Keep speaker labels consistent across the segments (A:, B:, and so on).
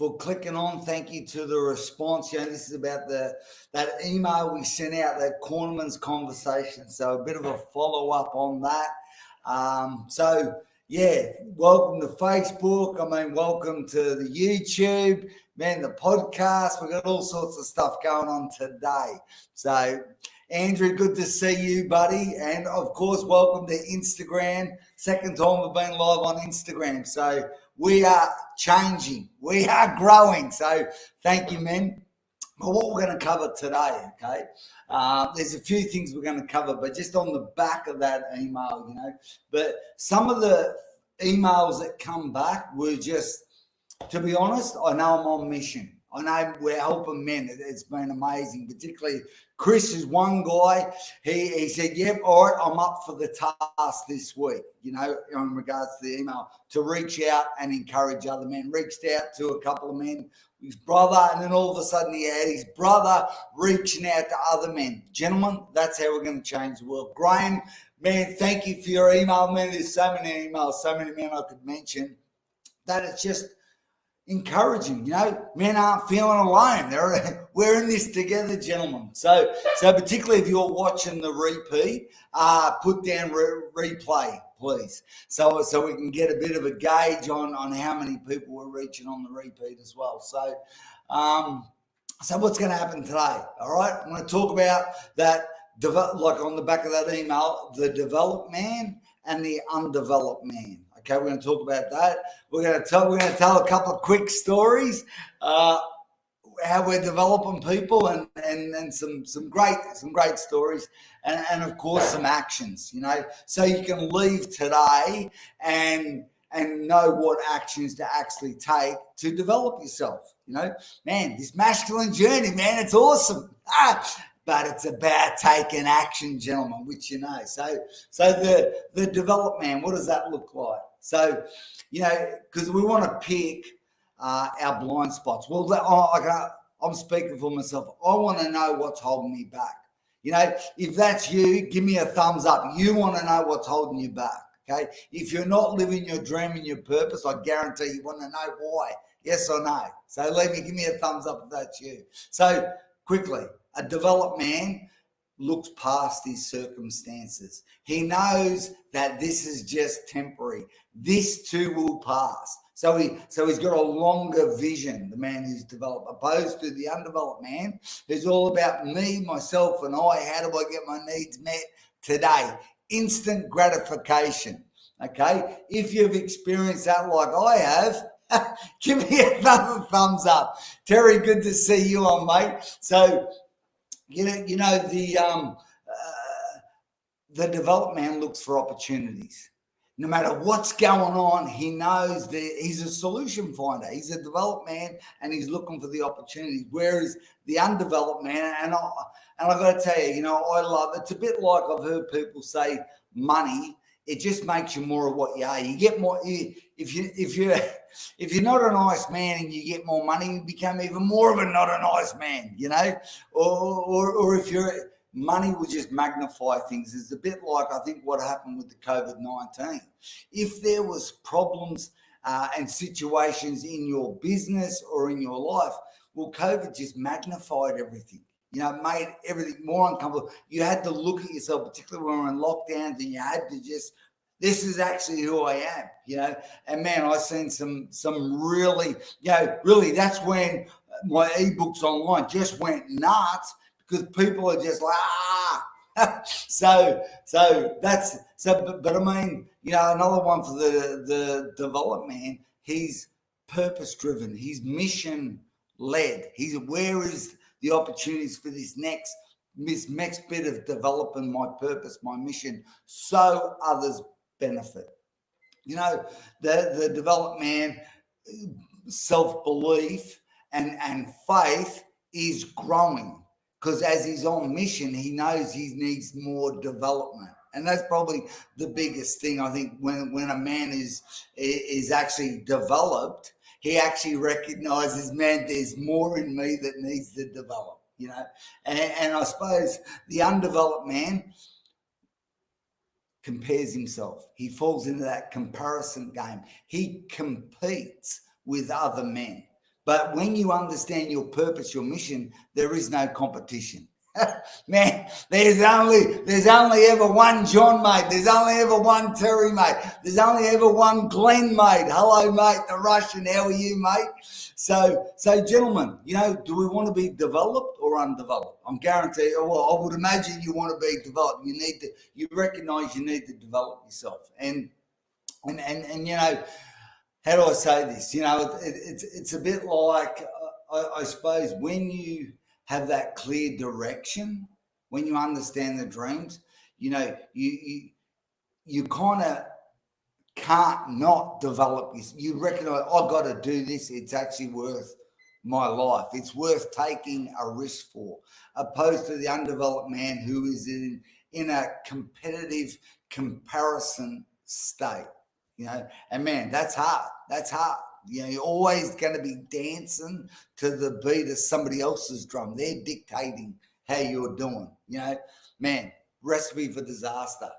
A: for clicking on. Thank you to the response. This is about that email we sent out, that Cornermen's conversation. So a bit of a follow-up on that. Welcome to Facebook. Welcome to the YouTube, man, the podcast. We've got all sorts of stuff going on today. So, Andrew, good to see you, buddy. And, of course, welcome to Instagram. Second time we've been live on Instagram. So we are changing. We are growing. So thank you, man. But what we're going to cover today, okay, there's a few things we're going to cover, but just on the back of that email, But some of the emails that come back were just, to be honest, I know I'm on mission. I know we're helping men. It's been amazing. Particularly Chris is one guy. He said, yep, all right, I'm up for the task this week, in regards to the email, to reach out and encourage other men. Reached out to a couple of men, his brother, and then all of a sudden he had his brother reaching out to other men. Gentlemen, that's how we're going to change the world. Graham, man, thank you for your email, man. There's so many emails, so many men I could mention. That it's just encouraging, men aren't feeling alone. We're in this together, gentlemen. So particularly if you're watching the repeat, put down replay, please, so we can get a bit of a gauge on how many people we're reaching on the repeat as well. So what's going to happen today? All right, I'm going to talk about that, like on the back of that email, the developed man and the undeveloped man. Okay, we're going to talk about that. We're going to tell a couple of quick stories, how we're developing people, and some great stories, and of course some actions. So you can leave today and know what actions to actually take to develop yourself. Man, this masculine journey, man, it's awesome. But it's about taking action, gentlemen, which So the developed man, what does that look like? So, because we want to pick our blind spots. Well, I'm speaking for myself. I want to know what's holding me back. If that's you, give me a thumbs up. You want to know what's holding you back, okay? If you're not living your dream and your purpose, I guarantee you want to know why. Yes or no? So give me a thumbs up if that's you. So quickly, a developed man looks past his circumstances. He knows that this is just temporary. This too will pass. So he's got a longer vision, the man who's developed, opposed to the undeveloped man who's all about me, myself, and I. How do I get my needs met today? Instant gratification. Okay? If you've experienced that like I have, give me another thumbs up. Terry, good to see you on, mate. So the developed man looks for opportunities. No matter what's going on, he knows that he's a solution finder. He's a developed man, and he's looking for the opportunities. Whereas the undeveloped man, and I've got to tell you, I love it's a bit like I've heard people say, money. It just makes you more of what you are. You get more if you're not a nice man and you get more money, you become even more of a not a nice man, Or if you're money will just magnify things. It's a bit like I think what happened with the COVID-19. If there was problems and situations in your business or in your life, well, COVID just magnified everything. Made everything more uncomfortable. You had to look at yourself, particularly when we're in lockdowns, and you had to just, this is actually who I am, And man, I've seen some really, really that's when my ebooks online just went nuts, because people are just like, but I mean, another one for the developed man, he's purpose driven, he's mission led. Where is the opportunities for this next bit of developing my purpose, my mission, so others benefit. The developed man, self-belief and faith is growing, because as he's on mission, he knows he needs more development. And that's probably the biggest thing, I think, when a man is actually developed, he actually recognizes, man, there's more in me that needs to develop, And I suppose the undeveloped man compares himself. He falls into that comparison game. He competes with other men. But when you understand your purpose, your mission, there is no competition. Man, there's only ever one John, mate. There's only ever one Terry, mate. There's only ever one Glenn, mate. Hello, mate. The Russian. How are you, mate? So, gentlemen, do we want to be developed or undeveloped? I'm guaranteed. Well, I would imagine you want to be developed. You recognise you need to develop yourself, and how do I say this? It's a bit like, I suppose, when you have that clear direction, when you understand the dreams, you kind of can't not develop. You recognize, I've got to do this. It's actually worth my life. It's worth taking a risk for, opposed to the undeveloped man who is in a competitive comparison state. And man, that's hard. That's hard. You're always going to be dancing to the beat of somebody else's drum. They're dictating how you're doing. Man, recipe for disaster.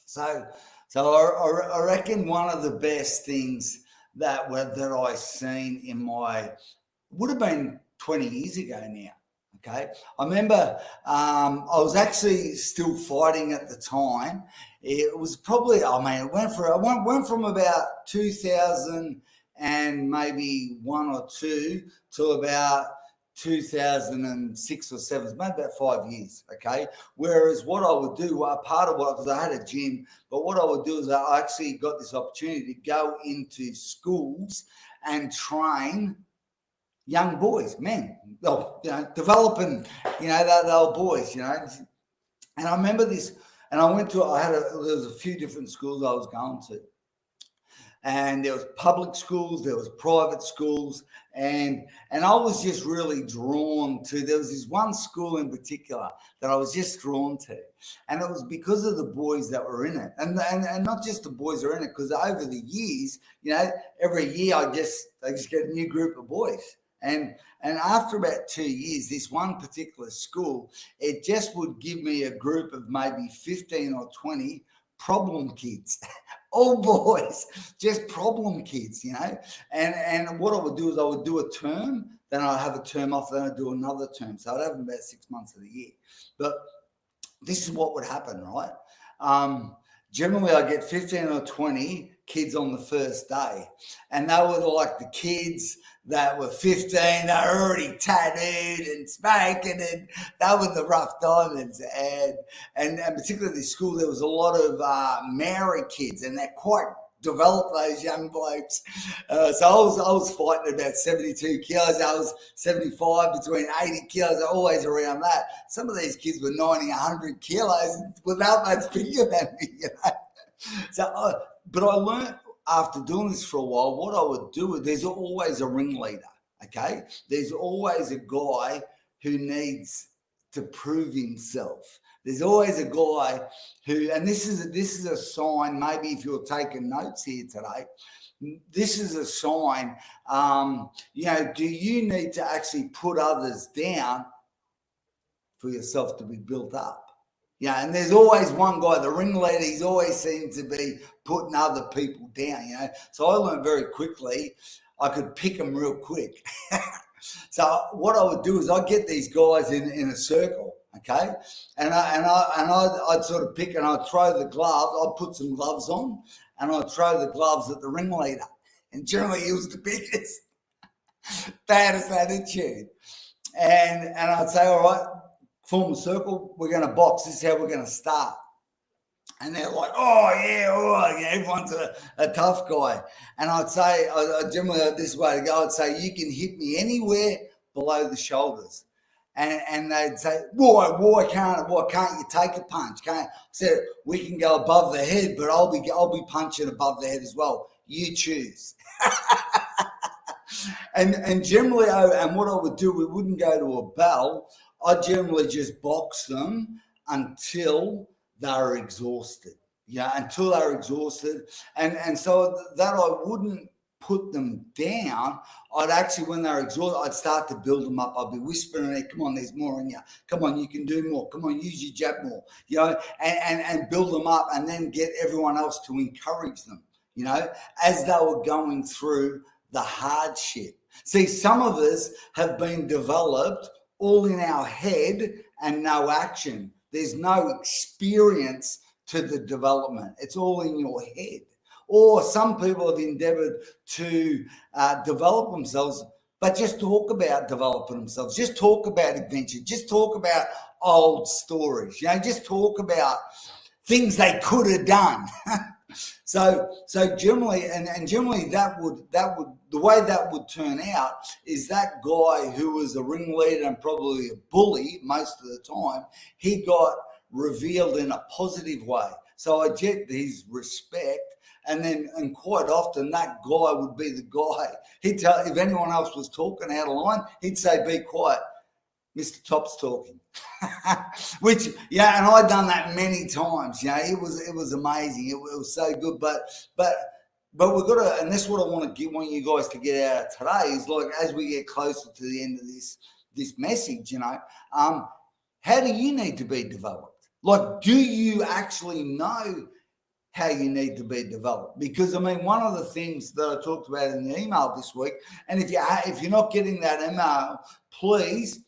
A: So I reckon one of the best things that I seen in would have been 20 years ago now. Okay, I remember I was actually still fighting at the time. It was probably, it went from about 2000 and maybe 1 or 2 to about 2006 or 7, maybe about 5 years. Okay, whereas what I would do, because I had a gym, but what I would do is I actually got this opportunity to go into schools and train young boys, men, developing, they were boys, And I remember this, and there was a few different schools I was going to. And there was public schools, there was private schools, and I was just really drawn to, there was this one school in particular that I was just drawn to. And it was because of the boys that were in it. And not just the boys are in it, because over the years, every year I just get a new group of boys. And after about 2 years, this one particular school, it just would give me a group of maybe 15 or 20 problem kids, all boys, just problem kids, And what I would do is I would do a term, then I'd have a term off, then I'd do another term. So I'd have them about 6 months of the year. But this is what would happen, right? Generally, I get 15 or 20 kids on the first day, and they were like the kids that were 15, they were already tattooed and smoking, and they were the rough diamonds. And particularly this school, there was a lot of Maori kids, and they're quite developed, those young blokes. So I was fighting about 72 kilos. I was 75, between 80 kilos, always around that. Some of these kids were 90, 100 kilos without much bigger than me, So, but I learned after doing this for a while, what I would do is there's always a ringleader, okay? There's always a guy who needs to prove himself. There's always a guy who, and this is a sign, maybe if you're taking notes here today, this is a sign, do you need to actually put others down for yourself to be built up? And there's always one guy, the ringleader, he's always seemed to be putting other people down, So I learned very quickly, I could pick them real quick. So what I would do is I'd get these guys in a circle, okay? And I'd sort of pick, and I'd throw the gloves, I'd put some gloves on, and I'd throw the gloves at the ringleader. And generally he was the biggest, baddest attitude. And I'd say, all right, form a circle, we're going to box, this is how we're going to start. And they're like, everyone's a tough guy. And I'd say, I generally, this way to go, I'd say, you can hit me anywhere below the shoulders. And they'd say, why can't you take a punch? I said, we can go above the head, but I'll be punching above the head as well. You choose. And generally, and what I would do, we wouldn't go to a bell. I generally just box them until they're exhausted. Until they're exhausted. And so that I wouldn't put them down. I'd actually, when they're exhausted, I'd start to build them up. I'd be whispering, come on, there's more in you. Come on, you can do more. Come on, use your jab more. And build them up, and then get everyone else to encourage them, as they were going through the hardship. See, some of us have been developed all in our head and no action. There's no experience to the development. It's all in your head. Or some people have endeavored to develop themselves, but just talk about developing themselves. Just talk about adventure. Just talk about old stories. Just talk about things they could have done. So generally, and generally that would the way that would turn out is that guy who was a ringleader and probably a bully most of the time, he got revealed in a positive way. So I get his respect, and quite often that guy would be the guy. He'd tell, if anyone else was talking out of line, he'd say, "Be quiet, Mr. Top's talking." Which, and I'd done that many times. It was amazing. It was so good. But we've got to, and that's what I want you guys to get out of today is, like, as we get closer to the end of this message, how do you need to be developed? Like, do you actually know how you need to be developed? Because one of the things that I talked about in the email this week, and if you're not getting that email, please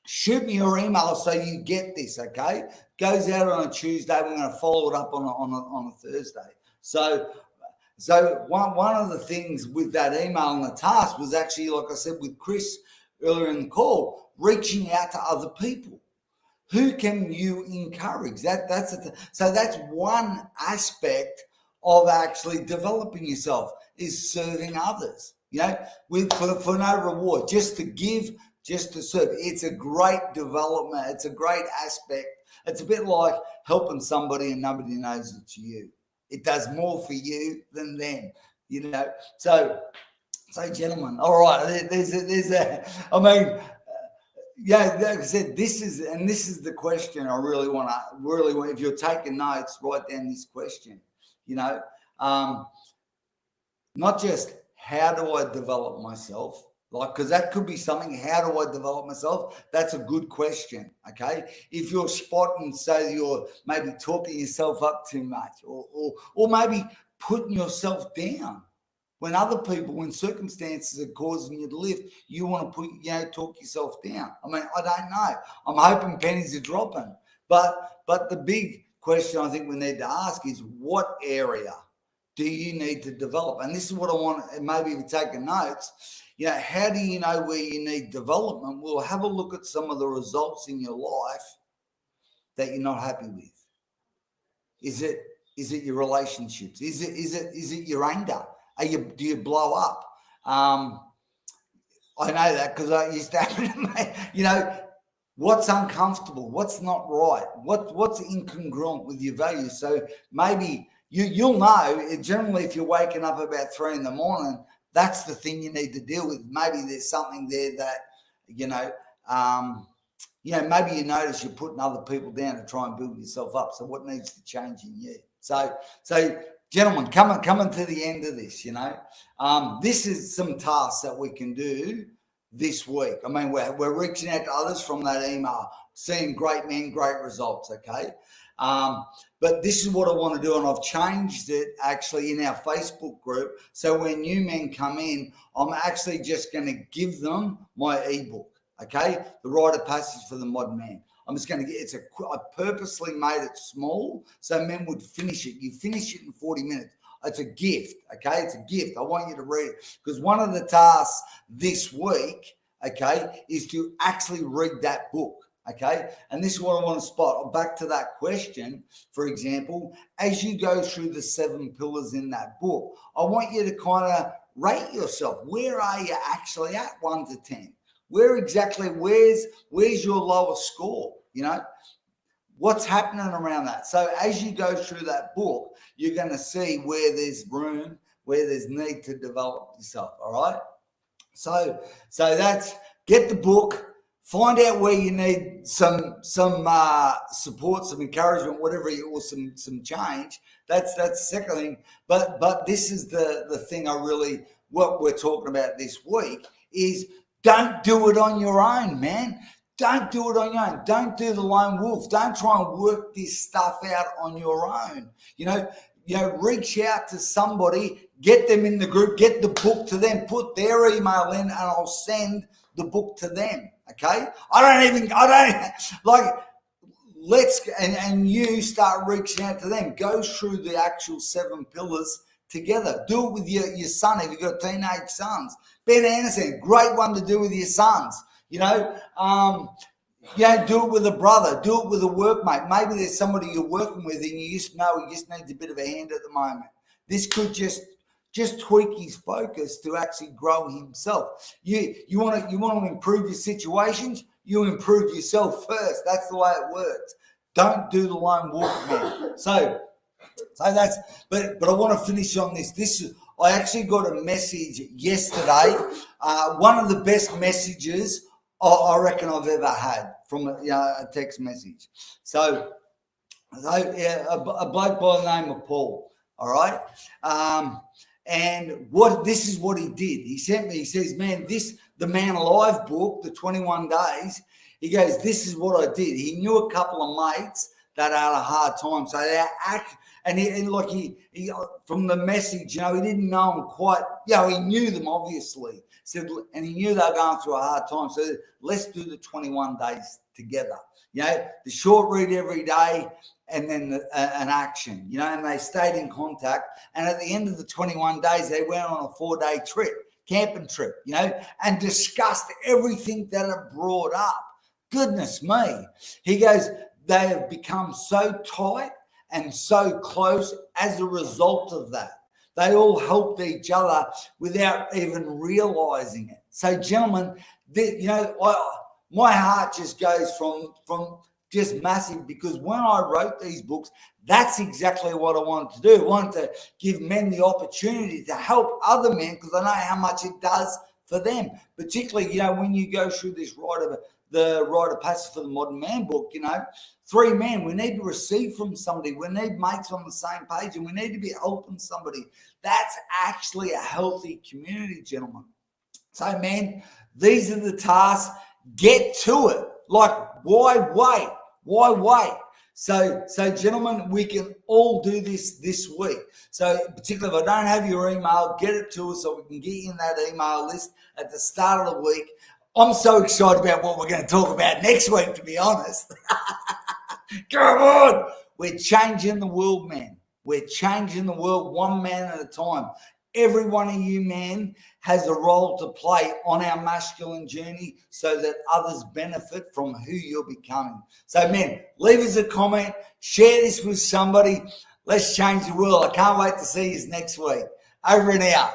A: shoot me your email so you get this, okay? Goes out on a Tuesday. We're going to follow it up on a Thursday. So one of the things with that email and the task was actually, like I said with Chris earlier in the call, reaching out to other people. Who can you encourage? So that's one aspect of actually developing yourself, is serving others, for no reward, just to give, just to serve. It's a great development. It's a great aspect. It's a bit like helping somebody and nobody knows it's you. It does more for you than them, So, gentlemen, all right, like I said, this is the question I really want. If you're taking notes, write down this question. Not just how do I develop myself, because that could be something. How do I develop myself? That's a good question. Okay, if you're spotting, so you're maybe talking yourself up too much, or maybe putting yourself down. When circumstances are causing you to lift, you want to talk yourself down. I don't know. I'm hoping pennies are dropping. But the big question I think we need to ask is, what area do you need to develop? And this is what I want, maybe if you're taking notes, how do you know where you need development? We'll have a look at some of the results in your life that you're not happy with. Is it your relationships? Is it your anger? Do you blow up? I know that because I used to happen to me. What's uncomfortable? What's not right? What's incongruent with your values? So maybe you'll know. Generally, if you're waking up about 3 a.m, that's the thing you need to deal with. Maybe there's something there that maybe you notice you're putting other people down to try and build yourself up. So what needs to change in you? So. Gentlemen, coming to the end of this, this is some tasks that we can do this week. We're reaching out to others from that email, seeing great men, great results, okay? But this is what I want to do, and I've changed it actually in our Facebook group. So when new men come in, I'm actually just going to give them my ebook, okay? The Rite of Passage for the Modern Man. I'm just going to I purposely made it small so men would finish it. You finish it in 40 minutes. It's a gift, okay? It's a gift. I want you to read it, because one of the tasks this week, okay, is to actually read that book, okay? And this is what I want to spot. Back to that question, for example, as you go through the 7 pillars in that book, I want you to kind of rate yourself. Where are you actually at 1 to 10? Where's your lowest score? What's happening around that? So as you go through that book, you're going to see where there's room, where there's need to develop yourself. All right. So that's, get the book, find out where you need some support, some encouragement, whatever, or some change. That's the second thing. But this is the thing what we're talking about this week is, don't do it on your own, man. Don't do it on your own. Don't do the lone wolf. Don't try and work this stuff out on your own. reach out to somebody, get them in the group, get the book to them, put their email in, and I'll send the book to them. Okay? And you start reaching out to them. Go through the actual 7 pillars together. Do it with your son if you've got teenage sons. Ben Anderson, great one to do with your sons. Do it with a brother. Do it with a workmate. Maybe there's somebody you're working with and you just know he just needs a bit of a hand at the moment. This could just tweak his focus to actually grow himself. You want to improve your situations, you improve yourself first. That's the way it works. Don't do the lone wolf, man. So that's, but I want to finish on this. I actually got a message yesterday. One of the best messages I reckon I've ever had from a text message. So a bloke by the name of Paul. All right. And this is what he did. He sent me, he says, man, the Man Alive book, the 21 days, he goes, this is what I did. He knew a couple of mates that had a hard time. So he from the message, he didn't know them quite, he knew them obviously. Said, and he knew they were going through a hard time. So let's do the 21 days together. The short read every day, and then an action, and they stayed in contact. And at the end of the 21 days, they went on a 4-day trip, camping trip, and discussed everything that it brought up. Goodness me. He goes, they have become so tight and so close as a result of that. They all helped each other without even realizing it. So, gentlemen, my heart just goes from just massive, because when I wrote these books, that's exactly what I wanted to do. I wanted to give men the opportunity to help other men, because I know how much it does for them. Particularly, when you go through this the Rite of Passage for the Modern Man book, 3 men, we need to receive from somebody. We need mates on the same page, and we need to be helping somebody. That's actually a healthy community, gentlemen. So, man, these are the tasks. Get to it. Why wait? Why wait? So, gentlemen, we can all do this week. So, particularly if I don't have your email, get it to us so we can get you in that email list at the start of the week. I'm so excited about what we're going to talk about next week, to be honest. Come on. We're changing the world, man. We're changing the world one man at a time. Every one of you, man, has a role to play on our masculine journey so that others benefit from who you're becoming. So, man, leave us a comment. Share this with somebody. Let's change the world. I can't wait to see you next week. Over and out.